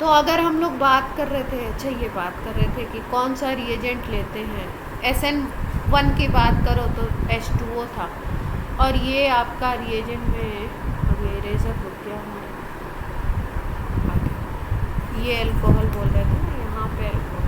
तो अगर हम लोग बात कर रहे थे, अच्छा ये बात कर रहे थे कि कौन सा रिएजेंट लेते हैं, SN1 की बात करो तो H2O था, और ये आपका रिएजेंट में, अब ये इरेजर रुक गया हमारा, ये अल्कोहल बोल रहे थे ना, यहाँ पे अल्कोहल,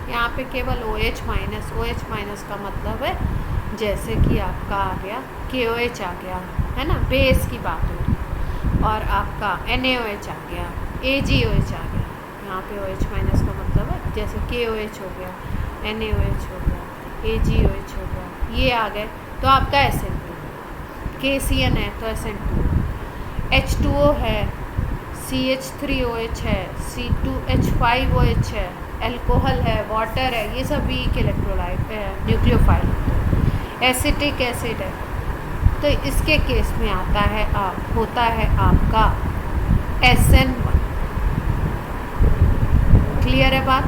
यहाँ पे केवल OH माइनस, OH माइनस का मतलब है जैसे कि आपका आ गया KOH आ गया, है ना, बेस की बात हो रही, और आपका NaOH आ गया, AgOH आ गया। यहाँ पे OH माइनस का मतलब है जैसे KOH हो गया, NaOH हो गया, AgOH हो गया, ये आ गए तो आपका SN2, KCN है तो SN2, H2O है, CH3OH है, C2H5OH है, अल्कोहल है, वाटर है, ये सब weak electrolyte nucleophile. Acetic acid है तो इसके केस में आता है होता है आपका SN1। क्लियर है बात?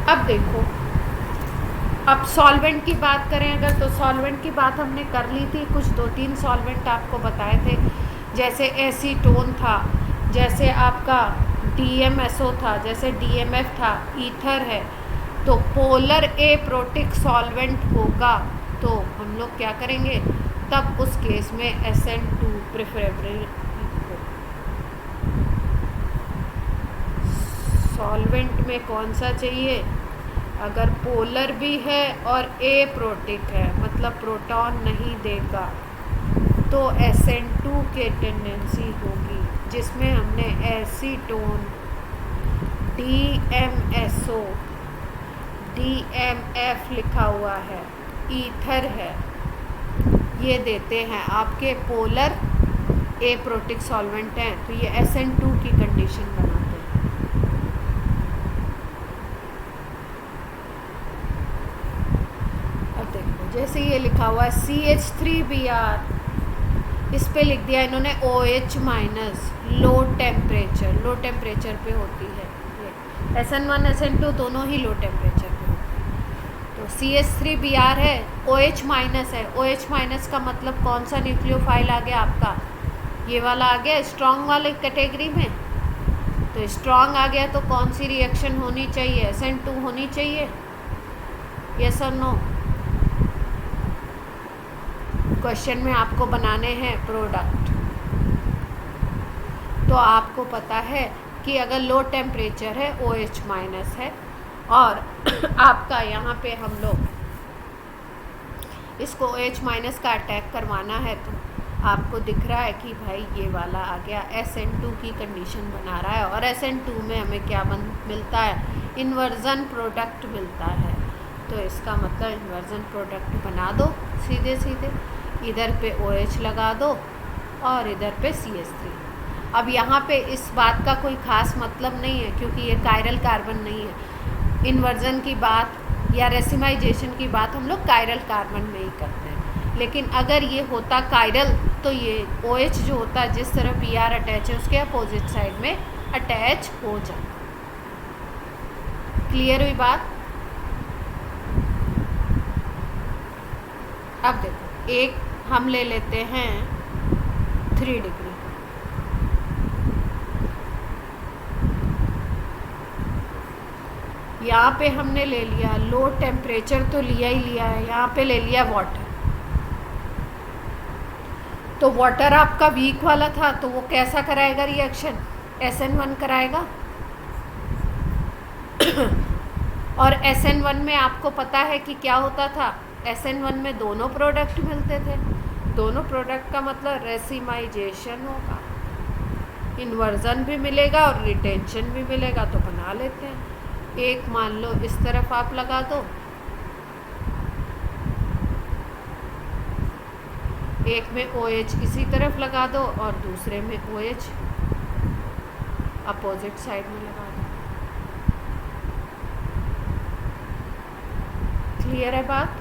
अब देखो, अब सॉल्वेंट की बात करें अगर, तो सॉल्वेंट की बात हमने कर ली थी, कुछ 2-3 सॉल्वेंट आपको बताए थे, जैसे एसीटोन था, जैसे आपका DMSO था, जैसे DMF था, ईथर है। तो पोलर एप्रोटिक सॉल्वेंट होगा तो हम लोग क्या करेंगे, तब उस केस में SN2 प्रेफरेबल हो। सॉल्वेंट में कौन सा चाहिए, अगर पोलर भी है और एप्रोटिक है, मतलब प्रोटॉन नहीं देगा, तो SN2 के टेंडेंसी होगी, जिसमें हमने एसीटोन, DMSO, DMF लिखा हुआ है, ईथर है, ये देते हैं आपके पोलर एप्रोटिक सॉल्वेंट हैं, तो ये SN2 की कंडीशन बनाते हैं। जैसे ये लिखा हुआ है CH3Br, इस पे लिख दिया इन्होंने OH माइनस, लो टेम्परेचर पे होती है ये। SN1 SN2 दोनों ही लो टेम्परेचर पे होती है। तो CH3Br है, OH माइनस है, OH माइनस का मतलब कौन सा न्यूक्लियोफाइल आ गया आपका, ये वाला आ गया स्ट्रॉन्ग वाले कैटेगरी में। तो स्ट्रॉन्ग आ गया तो कौन सी रिएक्शन होनी चाहिए, SN2 होनी चाहिए, यस और नो? क्वेश्चन में आपको बनाने हैं प्रोडक्ट, तो आपको पता है कि अगर लो टेम्परेचर है, OH माइनस है, और आपका यहाँ पे हम लोग इसको OH माइनस का अटैक करवाना है, तो आपको दिख रहा है कि भाई ये वाला आ गया SN2 की कंडीशन बना रहा है, और SN2 में हमें क्या मिलता है, इन्वर्जन प्रोडक्ट मिलता है। तो इसका मतलब इन्वर्जन प्रोडक्ट बना दो सीधे सीधे, इधर पे OH लगा दो और इधर पे CH3। अब यहाँ पे इस बात का कोई ख़ास मतलब नहीं है क्योंकि ये कायरल कार्बन नहीं है। इन्वर्जन की बात या रेसिमाइजेशन की बात हम लोग कायरल कार्बन में ही करते हैं, लेकिन अगर ये होता कायरल तो ये OH जो होता है जिस तरह Br अटैच है उसके अपोजिट साइड में अटैच हो जाता। क्लियर हुई बात? अब देखो, एक हम ले लेते हैं 3 डिग्री, यहाँ पे हमने ले लिया लो टेम्परेचर, तो लिया ही लिया है, यहाँ पे ले लिया वाटर। तो वाटर आपका वीक वाला था तो वो कैसा कराएगा रिएक्शन, SN1 कराएगा। और SN1 में आपको पता है कि क्या होता था, SN1 में दोनों प्रोडक्ट मिलते थे, दोनों प्रोडक्ट का मतलब रेसिमाइजेशन होगा, इन्वर्जन भी मिलेगा और रिटेंशन भी मिलेगा, तो बना लेते हैं। एक मान लो इस तरफ आप लगा दो, एक में OH इसी तरफ लगा दो और दूसरे में OH अपोजिट साइड में लगा दो। क्लियर है बात?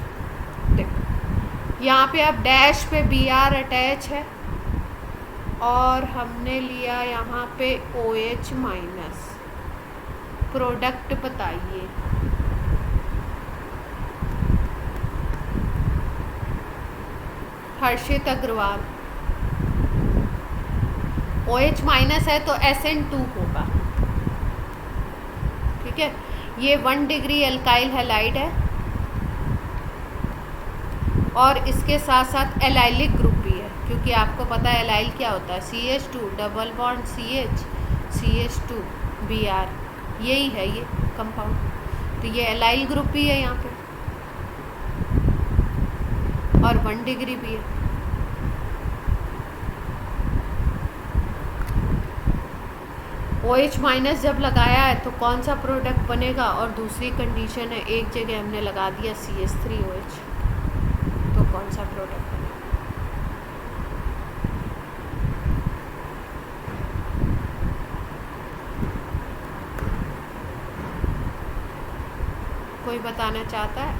यहाँ पे अब डैश पे बी आर अटैच है और हमने लिया यहाँ पे ओ एच माइनस। प्रोडक्ट बताइए। हर्षित अग्रवाल। ओ एच माइनस है तो SN2 होगा, ठीक है। ये 1 डिग्री एल्काइल हैलाइड है और इसके साथ साथ एलाइलिक ग्रुप भी है, क्योंकि आपको पता है एलाइल क्या होता है, CH2 double bond CH CH2 Br, यही है ये कंपाउंड। तो ये एलाइल ग्रुप भी है यहाँ पे और 1 डिग्री भी है। OH माइनस जब लगाया है तो कौन सा प्रोडक्ट बनेगा, और दूसरी कंडीशन है एक जगह हमने लगा दिया CH3OH, तो कौन सा प्रोडक्ट बनेगा। कोई बताना चाहता है?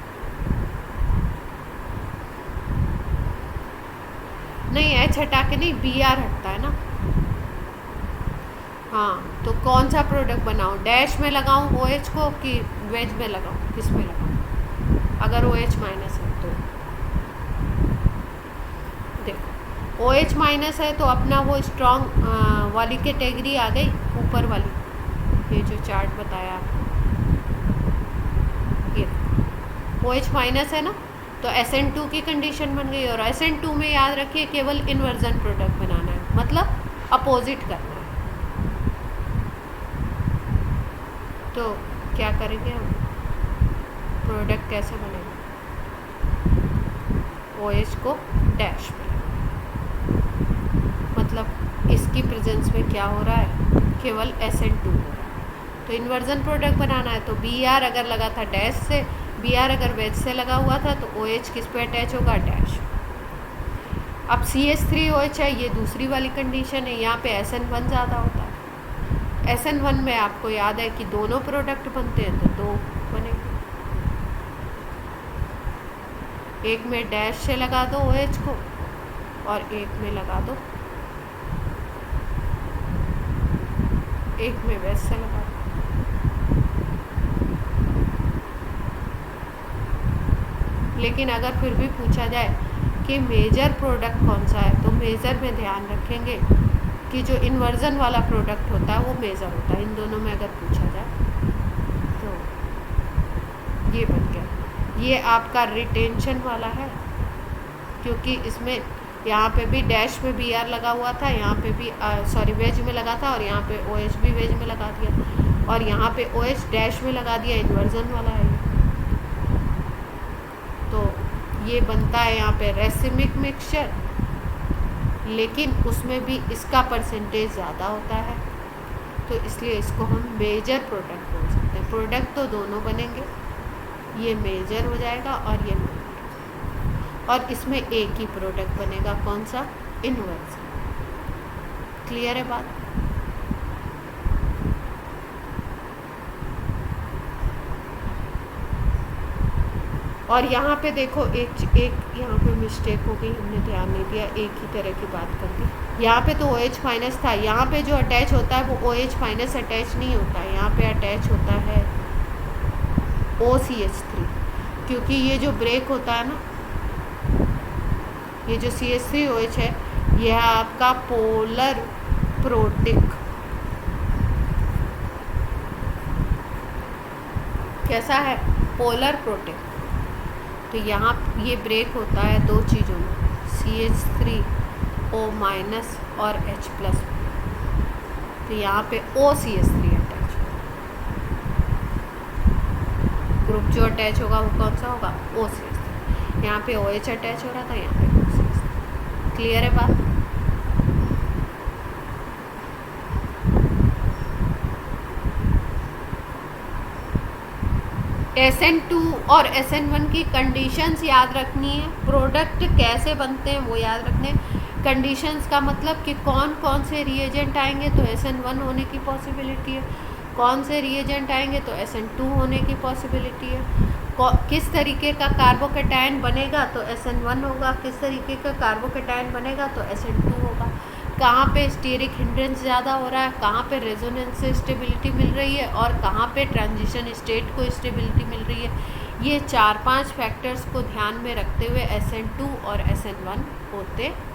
नहीं, H हटा के नहीं, Br हटता है ना। हाँ, तो कौन सा प्रोडक्ट बनाऊँ, डैश में लगाऊँ OH को कि वेज में लगाऊँ, किस में लगाऊँ? अगर OH माइनस है तो देखो, OH माइनस है तो अपना वो स्ट्रॉन्ग वाली कैटेगरी आ गई, ऊपर वाली, ये जो चार्ट बताया आपको, ये OH माइनस है ना, तो SN2 की कंडीशन बन गई। और SN2 में याद रखिए केवल इन्वर्जन प्रोडक्ट बनाना है, मतलब अपोजिट करना है। तो क्या करेंगे हम, प्रोडक्ट कैसे बनेगा, OH को डैश में, मतलब इसकी प्रेजेंस में क्या हो रहा है, केवल SN2 हो रहा है। तो इन्वर्जन प्रोडक्ट बनाना है तो Br अगर लगा था डैश से, Br अगर वेज से लगा हुआ था तो OH किस पे अटैच होगा, डैश। अब CH3OH है, ये दूसरी वाली कंडीशन है, यहाँ पे SN1 ज़्यादा होता है। SN1 में आपको याद है कि दोनों प्रोडक्ट बनते हैं, तो 2 बनेंगे। एक में डैश से लगा दो OH को और एक में लगा दो, एक में वेज से लगा दो। लेकिन अगर फिर भी पूछा जाए कि मेजर प्रोडक्ट कौन सा है, तो मेजर में ध्यान रखेंगे कि जो इन्वर्जन वाला प्रोडक्ट होता है वो मेजर होता है। इन दोनों में अगर पूछा जाए तो ये बन गया। ये आपका रिटेंशन वाला है, क्योंकि इसमें यहाँ पे भी डैश में Br लगा हुआ था, यहाँ पे भी वेज में लगा था, और यहाँ पे OH भी वेज में लगा दिया, और यहाँ पे OH डैश में लगा दिया, इन्वर्जन वाला है। तो ये बनता है यहाँ पे रेसिमिक मिक्सचर, लेकिन उसमें भी इसका परसेंटेज ज़्यादा होता है, तो इसलिए इसको हम मेजर प्रोडक्ट बोल सकते हैं। प्रोडक्ट तो दोनों बनेंगे, ये मेजर हो जाएगा और ये माइनर, और इसमें एक ही प्रोडक्ट बनेगा, कौन सा, इन्वर्स। क्लियर है बात? और यहाँ पे देखो एक यहाँ पे मिस्टेक हो गई, हमने ध्यान नहीं दिया, एक ही तरह की बात कर दी। यहाँ पे तो OH माइनस था, यहाँ पे जो अटैच होता है वो OH माइनस अटैच नहीं होता है, यहाँ पे अटैच होता है OCH3, क्योंकि ये जो ब्रेक होता है ना, ये जो CH3OH है, यह आपका पोलर प्रोटिक, कैसा है, पोलर प्रोटिक। तो यहाँ ये ब्रेक होता है दो चीज़ों में, CH3O माइनस और H प्लस। तो यहाँ पे OCH3 अटैच होगा, ग्रुप जो अटैच होगा वो कौन सा होगा, OCH3। यहाँ पे OH अटैच हो रहा था, यहाँ पे OCH3। क्लियर है बात? SN2 और SN1 की कंडीशंस याद रखनी है, प्रोडक्ट कैसे बनते हैं वो याद रखने। कंडीशंस का मतलब कि कौन कौन से रिएजेंट आएंगे तो SN1 होने की पॉसिबिलिटी है, कौन से रिएजेंट आएंगे, तो SN2 होने की पॉसिबिलिटी है। किस तरीके का कार्बोकेटायन बनेगा, तो SN1 होगा। किस तरीके का कार्बोकेटायन बनेगा, तो SN2 होगा। कहाँ पे स्टीरिक हिंड्रेंस ज़्यादा हो रहा है, कहाँ पे रेजोनेंस से स्टेबिलिटी मिल रही है, और कहाँ पे ट्रांजिशन स्टेट को स्टेबिलिटी मिल रही है। ये 4-5 फैक्टर्स को ध्यान में रखते हुए SN2 और SN1 होते हैं।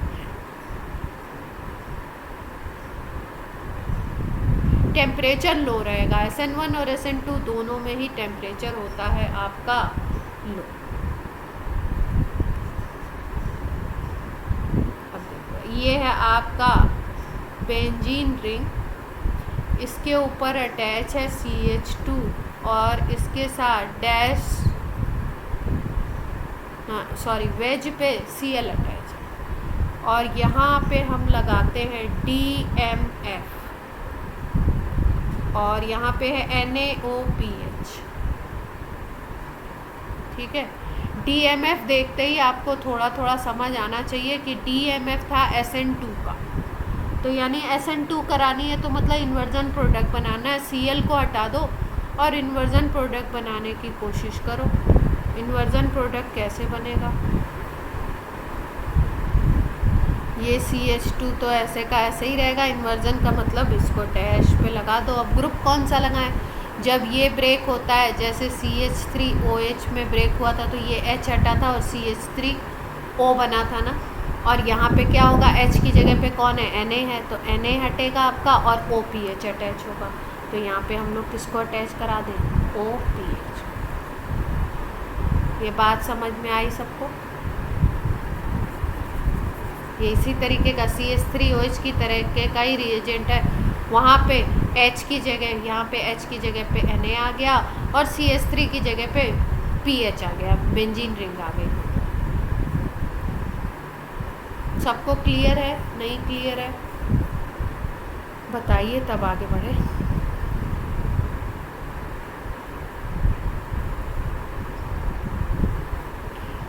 टेम्परेचर लो रहेगा, SN1 और SN2 दोनों में ही टेम्परेचर होता है आपका लो। अब देखो, ये है आपका बेंजीन रिंग, इसके ऊपर अटैच है CH2 और इसके साथ डैश वेज पे Cl अटैच है, और यहाँ पे हम लगाते हैं DMF, और यहाँ पे है NaOPH। ठीक है, DMF देखते ही आपको थोड़ा थोड़ा समझ आना चाहिए कि DMF था SN2 का, तो यानी SN2 करानी है तो मतलब इन्वर्जन प्रोडक्ट बनाना है। Cl को हटा दो और इन्वर्जन प्रोडक्ट बनाने की कोशिश करो। इन्वर्जन प्रोडक्ट कैसे बनेगा, ये CH2 तो ऐसे का ऐसे ही रहेगा। इन्वर्जन का मतलब इसको डैश पे लगा दो। अब ग्रुप कौन सा लगाएं, जब ये ब्रेक होता है, जैसे CH3OH में ब्रेक हुआ था तो ये H हटा था और CH3O बना था ना, और यहाँ पे क्या होगा, H की जगह पे कौन है, Na है, तो Na हटेगा आपका और OPH अटैच होगा। तो यहाँ पे हम लोग किसको अटैच करा दें, OPH। ये बात समझ में आई सबको। ये इसी तरीके का CH3OH की तरह के का ही रिएजेंट है, वहाँ पे H की जगह, यहाँ पे H की जगह पे Na आ गया और CH3 की जगह पे PH आ गया, बेंजीन रिंग आ गई। सबको क्लियर है, नहीं क्लियर है बताइए, तब आगे बढ़े।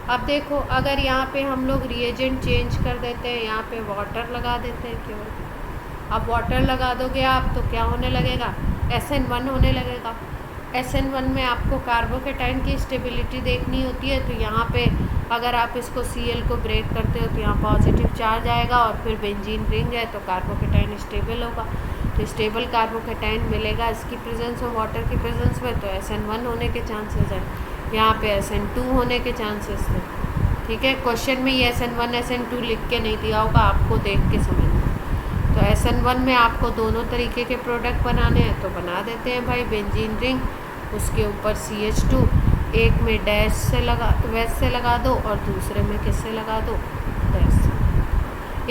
अब देखो, अगर यहाँ पे हम लोग रिएजेंट चेंज कर देते हैं, यहाँ पे वाटर लगा देते हैं केवल। अब वाटर लगा दोगे आप तो क्या होने लगेगा, SN1 होने लगेगा। SN1 में आपको कार्बोकेटाइन की स्टेबिलिटी देखनी होती है, तो यहाँ पे अगर आप इसको Cl को ब्रेक करते हो तो यहाँ पॉजिटिव चार्ज आएगा, और फिर बेंजीन रिंग है तो कार्बोकेटाइन स्टेबल होगा। तो स्टेबल कार्बोकेटाइन मिलेगा इसकी प्रेजेंस में, वाटर की प्रेजेंस में, तो SN1 होने के चांसेस हैं। यहाँ पे SN2 होने के चांसेस थे। ठीक है, क्वेश्चन में ये SN1 SN2 लिख के नहीं दिया होगा, आपको देख के समझना। तो SN1 में आपको दोनों तरीके के प्रोडक्ट बनाने हैं तो बना देते हैं भाई, बेंजीन रिंग, उसके ऊपर CH2, एक में डैश से लगा दो और दूसरे में किससे लगा दो, डैश से।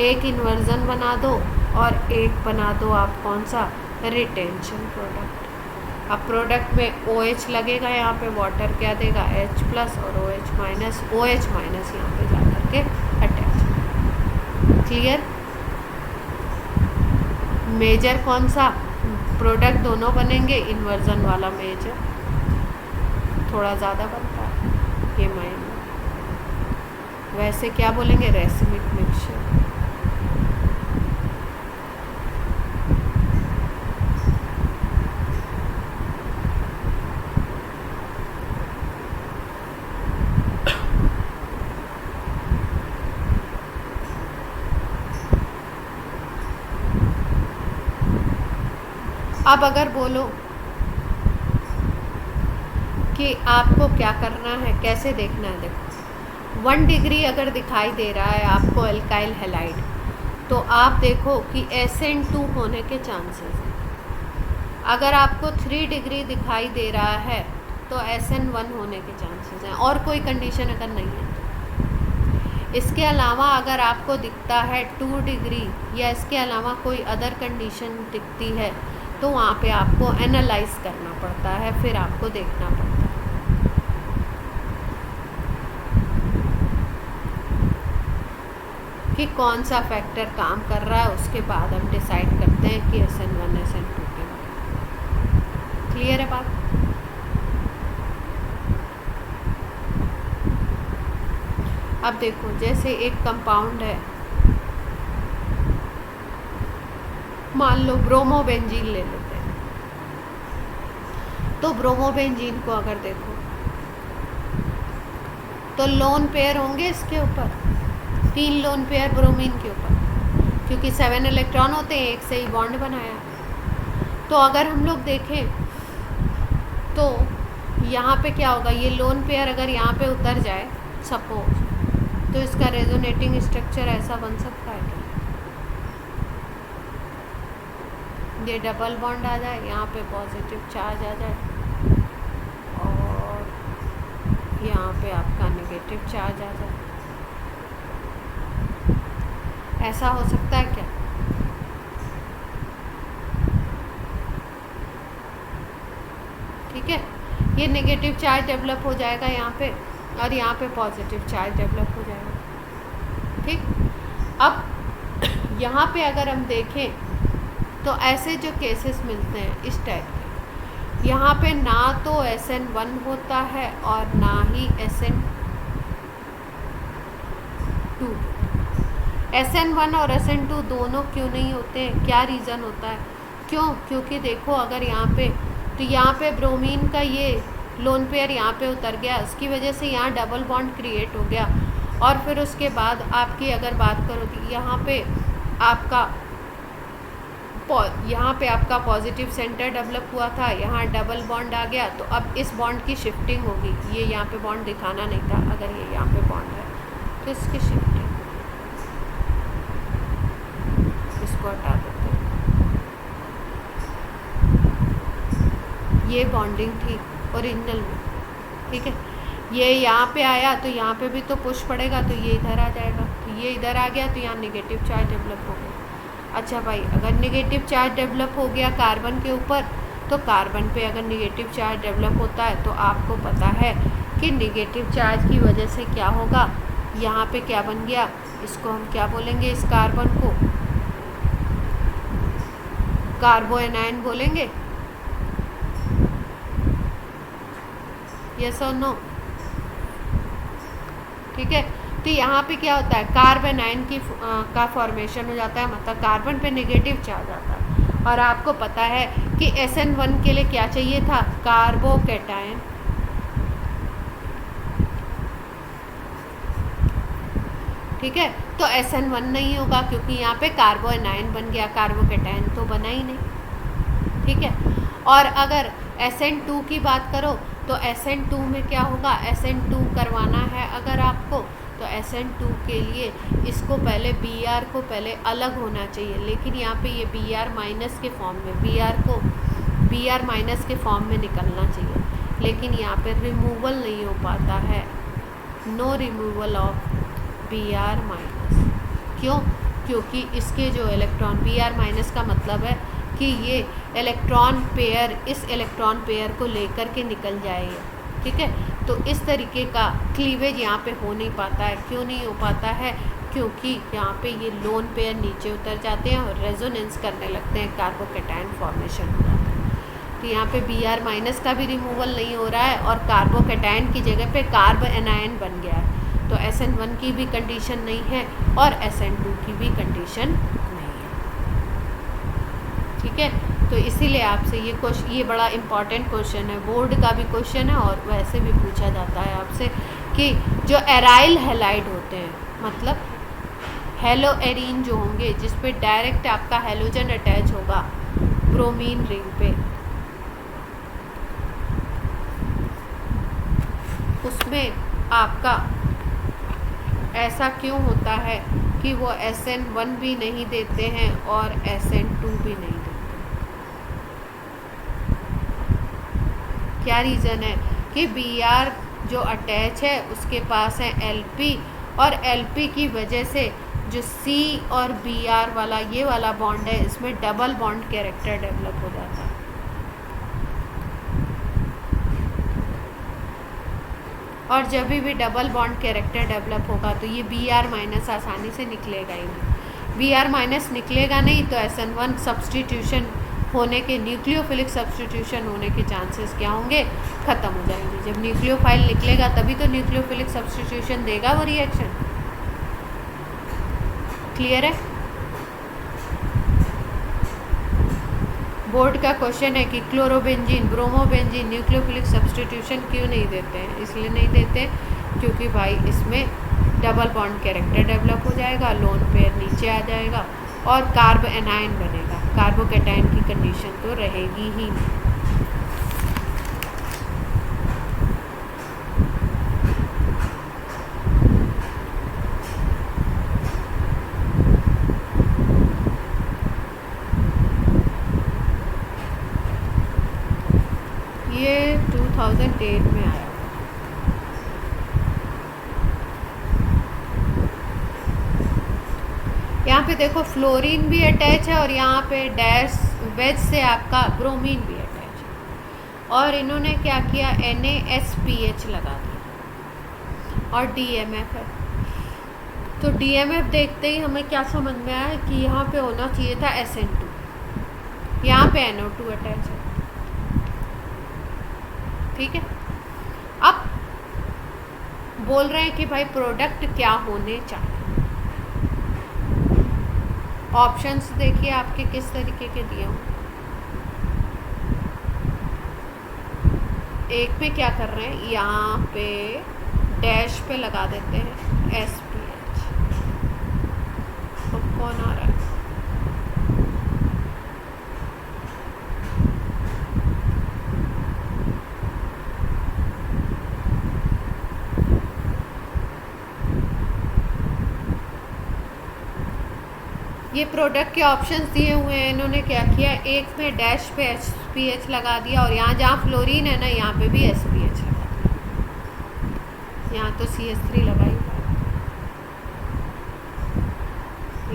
एक इन्वर्जन बना दो और एक बना दो आप कौन सा, रिटेंशन प्रोडक्ट। अब प्रोडक्ट में OH लगेगा, यहाँ पे वाटर क्या देगा, H+ और OH- यहाँ पे जा करके अटैच। क्लियर। मेजर कौन सा, प्रोडक्ट दोनों बनेंगे, इन्वर्जन वाला मेजर थोड़ा ज़्यादा बनता है, ये माइनर। वैसे क्या बोलेंगे, रेसिमिक मिक्सचर। अब अगर बोलो कि आपको क्या करना है, कैसे देखना है, देखो 1 डिग्री अगर दिखाई दे रहा है आपको एल्काइल हैलाइड, तो आप देखो कि SN2 होने के चांसेस हैं। अगर आपको 3 डिग्री दिखाई दे रहा है तो SN1 होने के चांसेस हैं, और कोई कंडीशन अगर नहीं है तो। इसके अलावा अगर आपको दिखता है 2 डिग्री या इसके अलावा कोई अदर कंडीशन दिखती है, तो वहाँ पे आपको एनालाइज करना पड़ता है, फिर आपको देखना पड़ता है। कि कौन सा फैक्टर काम कर रहा है, उसके बाद हम डिसाइड करते हैं कि SN1 SN2 के बारे में। क्लियर है बात। अब देखो, जैसे एक कंपाउंड है, मान लो ब्रोमोबेंजीन ले लेते हैं। तो ब्रोमोबेंजीन को अगर देखो तो लोन पेयर होंगे इसके ऊपर, 3 लोन पेयर ब्रोमीन के ऊपर, क्योंकि 7 इलेक्ट्रॉन होते हैं, एक से ही बॉन्ड बनाया। तो अगर हम लोग देखें तो यहाँ पे क्या होगा, ये लोन पेयर अगर यहाँ पे उतर जाए सपोज, तो इसका रेजोनेटिंग स्ट्रक्चर ऐसा बन सकता है क्या, ये डबल बॉन्ड आ जाए, यहाँ पे पॉजिटिव चार्ज आ जाए और यहाँ पे आपका नेगेटिव चार्ज आ जाए, ऐसा हो सकता है क्या? ठीक है, ये नेगेटिव चार्ज डेवलप हो जाएगा यहाँ पे और यहाँ पे पॉजिटिव चार्ज डेवलप हो जाएगा। ठीक, अब यहाँ पे अगर हम देखें तो ऐसे जो केसेस मिलते हैं इस टाइप के, यहाँ पे ना तो SN1 होता है और ना ही SN2। SN1 और SN2 दोनों क्यों नहीं होते हैं, क्या रीज़न होता है? क्यों? क्योंकि देखो अगर यहाँ पे, तो यहाँ पे ब्रोमीन का ये लोन पेयर यहाँ पे उतर गया, उसकी वजह से यहाँ डबल बॉन्ड क्रिएट हो गया। और फिर उसके बाद आपकी अगर बात करो तो यहाँ पे आपका पॉजिटिव सेंटर डेवलप हुआ था, यहाँ डबल बॉन्ड आ गया, तो अब इस बॉन्ड की शिफ्टिंग होगी। ये यहाँ पे बॉन्ड दिखाना नहीं था, अगर ये यहाँ पे बॉन्ड है तो इसकी शिफ्टिंग, इसको हटा देते हैं। ये बॉन्डिंग थी ओरिजिनल में, ठीक है, ये यहाँ पे आया तो यहाँ पे भी तो पुश पड़ेगा, तो ये इधर आ जाएगा, तो ये इधर आ गया तो यहाँ नेगेटिव चार्ज डेवलप हो गया। अच्छा भाई, अगर नेगेटिव चार्ज डेवलप हो गया कार्बन के ऊपर, तो कार्बन पे अगर नेगेटिव चार्ज डेवलप होता है तो आपको पता है कि नेगेटिव चार्ज की वजह से क्या होगा, यहाँ पे क्या बन गया, इसको हम क्या बोलेंगे, इस कार्बन को कार्बोएनायन बोलेंगे, यस और नो? ठीक है, तो यहाँ पे क्या होता है, कार्बोनाइन का फॉर्मेशन हो जाता है, मतलब कार्बन पे नेगेटिव चार्ज आता है। और आपको पता है कि SN1 के लिए क्या चाहिए था, कार्बोकैटायन। ठीक है, तो SN1 नहीं होगा क्योंकि यहाँ पे कार्बोनाइन बन गया, कार्बोकैटायन तो बना ही नहीं। ठीक है, और अगर SN2 की बात करो तो SN2 में क्या होगा, SN2 करवाना है अगर आपको, तो SN2 के लिए इसको पहले Br को पहले अलग होना चाहिए, लेकिन यहाँ पे ये Br माइनस के फॉर्म में, Br माइनस के फॉर्म में निकलना चाहिए, लेकिन यहाँ पे रिमूवल नहीं हो पाता है, no removal of Br minus. क्यों? क्योंकि इसके जो इलेक्ट्रॉन, Br माइनस का मतलब है कि ये इलेक्ट्रॉन पेयर इस इलेक्ट्रॉन पेयर को लेकर के निकल जाएगा। ठीक है, तो इस तरीके का क्लीवेज यहाँ पे हो नहीं पाता है। क्यों नहीं हो पाता है? क्योंकि यहाँ पे ये लोन पेयर नीचे उतर जाते हैं और रेजोनेंस करने लगते हैं, कार्बोकैटायन फॉर्मेशन हो जाता है। तो यहाँ पे Br माइनस का भी रिमूवल नहीं हो रहा है और कार्बोकैटायन की जगह पे कार्बोएनायन बन गया है। तो SN1 की भी कंडीशन नहीं है और SN2 की भी कंडीशन नहीं है। ठीक है, तो इसीलिए आपसे ये बड़ा इम्पॉर्टेंट क्वेश्चन है, बोर्ड का भी क्वेश्चन है और वैसे भी पूछा जाता है आपसे कि जो एराइल हैलाइड होते हैं, मतलब हेलो एरीन जो होंगे जिस पे डायरेक्ट आपका हेलोजन अटैच होगा ब्रोमीन रिंग पे, उसमें आपका ऐसा क्यों होता है कि वो SN1 भी नहीं देते हैं और SN2 भी नहीं देते? क्या रीज़न है कि Br जो अटैच है उसके पास है Lp और Lp की वजह से जो C और Br वाला ये वाला बॉन्ड है, इसमें डबल बॉन्ड कैरेक्टर डेवलप हो जाता है। और जब भी डबल बॉन्ड कैरेक्टर डेवलप होगा तो ये Br माइनस आसानी से निकलेगा ही नहीं। Br माइनस निकलेगा नहीं तो SN1 सब्सटीट्यूशन होने के, न्यूक्लियोफिलिक सब्सटीट्यूशन होने के चांसेस क्या होंगे, ख़त्म हो जाएंगे। जब न्यूक्लियोफाइल निकलेगा तभी तो न्यूक्लियोफिलिक सब्सटीट्यूशन देगा वो रिएक्शन। क्लियर है? बोर्ड का क्वेश्चन है कि क्लोरोबेंजीन ब्रोमोबेंजीन न्यूक्लियोफिलिक सब्स्टिट्यूशन क्यों नहीं देते हैं। इसलिए नहीं देते क्योंकि भाई इसमें डबल बॉन्ड कैरेक्टर डेवलप हो जाएगा, लोन पेयर नीचे आ जाएगा और कार्ब एनायन बनेगा, कार्बोकैटायन की कंडीशन तो रहेगी ही नहीं। ये 2008 में आया। यहाँ पे देखो फ्लोरीन भी अटैच है और यहाँ पे डैश वेज से आपका ब्रोमीन भी अटैच है और इन्होंने क्या किया NaSPH लगा दिया और DMF है। तो DMF देखते ही हमें क्या समझ में आया कि यहाँ पे होना चाहिए था SN2, यहाँ पे NO2 अटैच है। ठीक है, अब बोल रहे हैं कि भाई प्रोडक्ट क्या होने चाहिए। ऑप्शंस देखिए आपके किस तरीके के दिए हों। एक पे क्या कर रहे हैं, यहाँ पे डैश पे लगा देते हैं SPH। तो कौन आ रहा है, ये प्रोडक्ट के ऑप्शंस दिए हुए हैं। इन्होंने क्या किया, एक में डैश पे SPH लगा दिया और यहाँ जहाँ फ्लोरीन है ना यहाँ पे भी SPH लगा दिया। यहाँ तो CH3 लगाई,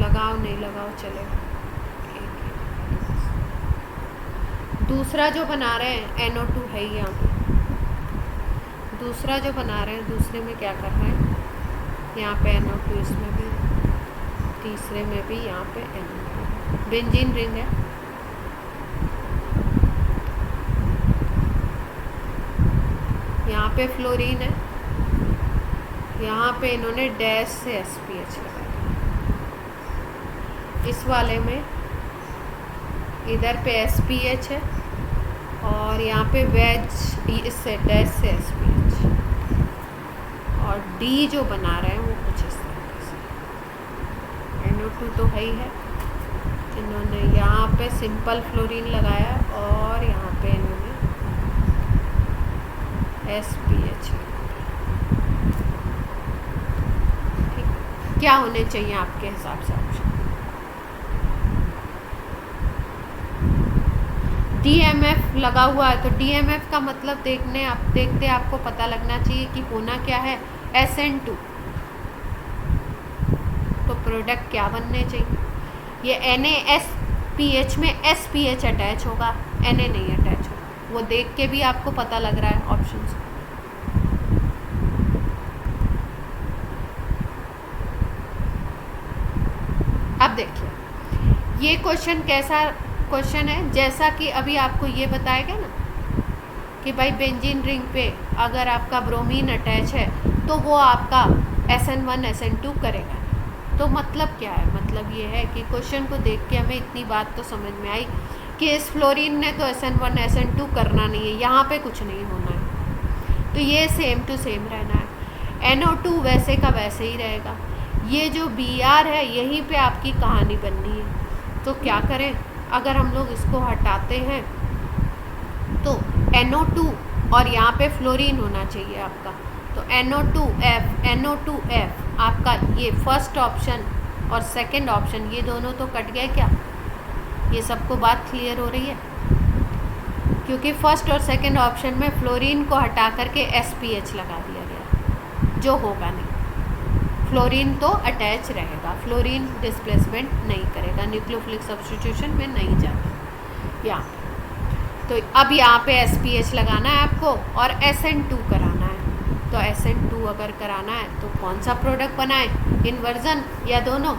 लगाओ नहीं लगाओ चलेगा। दूसरा जो बना रहे हैं NO2 है यहाँ पे, दूसरा जो बना रहे हैं दूसरे में क्या कर रहे हैं, यहाँ पे NO2 इसमें भी, तीसरे में भी यहाँ पे NO2 बेंजीन रिंग है। यहाँ पे फ्लोरीन है, यहाँ पे इन्होंने डैश से SPH लगाया। इस वाले में इधर पे SPH है और यहाँ पे वेज इससे डैश से SPH और D जो बना रहे हैं वो कुछ इस तरीके से। NO2 तो है ही है, इन्होंने यहाँ पे सिंपल फ्लोरीन लगाया और यहाँ पे इन्होंने SPH। ठीक, क्या होने चाहिए आपके हिसाब से ऑप्शन? DMF लगा हुआ है तो DMF का मतलब देखते आपको पता लगना चाहिए कि होना क्या है, SN2। तो प्रोडक्ट क्या बनने चाहिए, ये NaSPH में SPH अटैच होगा, Na नहीं अटैच होगा। वो देख के भी आपको पता लग रहा है ऑप्शन से। अब देखिए ये क्वेश्चन कैसा क्वेश्चन है, जैसा कि अभी आपको ये बताया गया ना कि भाई बेंजीन रिंग पे अगर आपका ब्रोमीन अटैच है तो वो आपका SN1 SN2 करेगा। तो मतलब क्या है, मतलब ये है कि क्वेश्चन को देख के हमें इतनी बात तो समझ में आई कि इस फ्लोरीन ने तो SN1 SN2 करना नहीं है, यहाँ पे कुछ नहीं होना है, तो ये सेम टू सेम रहना है। NO2 वैसे का वैसे ही रहेगा। ये जो Br है यहीं पे आपकी कहानी बननी है। तो क्या करें, अगर हम लोग इसको हटाते हैं तो NO2 और यहाँ पे फ्लोरीन होना चाहिए आपका, तो NO2F आपका ये फर्स्ट ऑप्शन और सेकंड ऑप्शन ये दोनों तो कट गए क्या? ये सबको बात क्लियर हो रही है? क्योंकि फर्स्ट और सेकंड ऑप्शन में फ्लोरीन को हटा करके SPH लगा दिया गया, जो होगा नहीं। फ्लोरीन तो अटैच रहेगा, फ्लोरीन डिस्प्लेसमेंट नहीं करेगा, न्यूक्लियोफिलिक सब्स्टिट्यूशन में नहीं जाता यहाँ। तो अब यहाँ पे SPH लगाना है आपको और SN2 कराना है। तो SN2 अगर कराना है तो कौन सा प्रोडक्ट बनाए, इन्वर्जन या दोनों?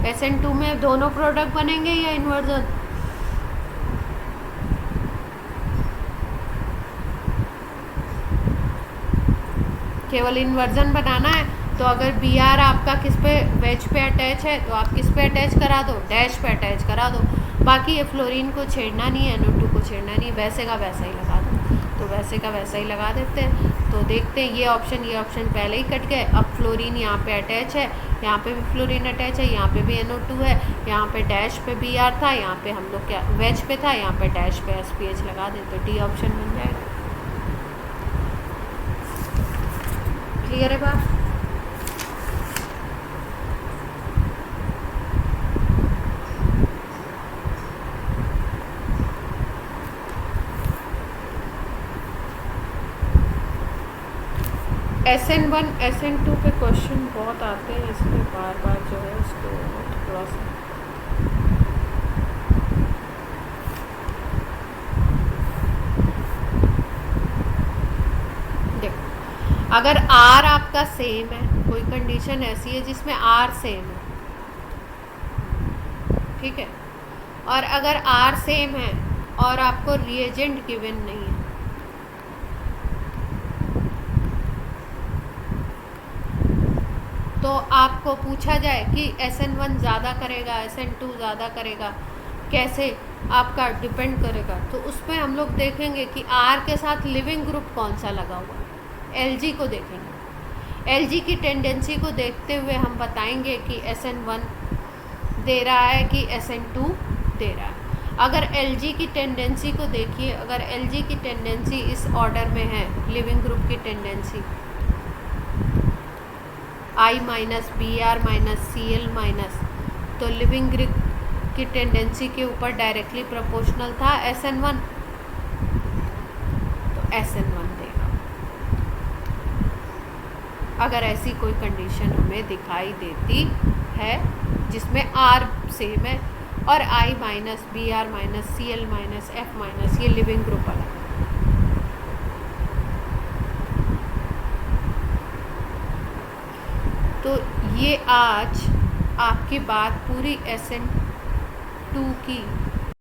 SN2 में दोनों प्रोडक्ट बनेंगे या इन्वर्जन? केवल इन्वर्जन बनाना है तो अगर बी आर आपका किस पे वेज पे अटैच है तो आप किस पे अटैच करा दो, डैश पे अटैच करा दो। बाकी ये फ्लोरीन को छेड़ना नहीं है, NO2 को छेड़ना नहीं है, वैसे का वैसा ही लगा दो। तो वैसे का वैसा ही लगा देते हैं। तो देखते हैं ये ऑप्शन पहले ही कट गए। अब फ्लोरीन यहाँ पे अटैच है, यहाँ पे भी फ्लोरीन अटैच है, यहाँ पे भी NO2 है, यहाँ पे डैश पे बी आर था, यहाँ पे हम लोग क्या वेज पे था, यहाँ पे डैश पे SPH लगा दे तो डी ऑप्शन बन जाएगा। क्लियर है बात? SN1 SN2 पे क्वेश्चन बहुत आते हैं, इसलिए बार बार जो है इसको थोड़ा सा देखो। अगर R आपका सेम है, कोई कंडीशन ऐसी है जिसमें R सेम है, ठीक है, और अगर R सेम है और आपको रिएजेंट गिवन नहीं है, तो आपको पूछा जाए कि SN1 ज़्यादा करेगा, SN2 ज़्यादा करेगा, कैसे आपका डिपेंड करेगा। तो उसमें हम लोग देखेंगे कि R के साथ लिविंग ग्रुप कौन सा लगा हुआ है, LG को देखेंगे। LG की टेंडेंसी को देखते हुए हम बताएंगे कि SN1 दे रहा है कि SN2 दे रहा है। अगर LG की टेंडेंसी को देखिए, अगर LG की टेंडेंसी इस ऑर्डर में है, लिविंग ग्रुप की tendency I minus BR minus CL minus, तो लिविंग ग्रुप की टेंडेंसी के ऊपर डायरेक्टली प्रोपोर्शनल था SN1, तो SN1 देगा। अगर ऐसी कोई कंडीशन हमें दिखाई देती है जिसमें R सेम है और I minus BR minus CL minus F minus ये लिविंग ग्रुप अलग है। तो ये आज आपकी बात पूरी SN2 की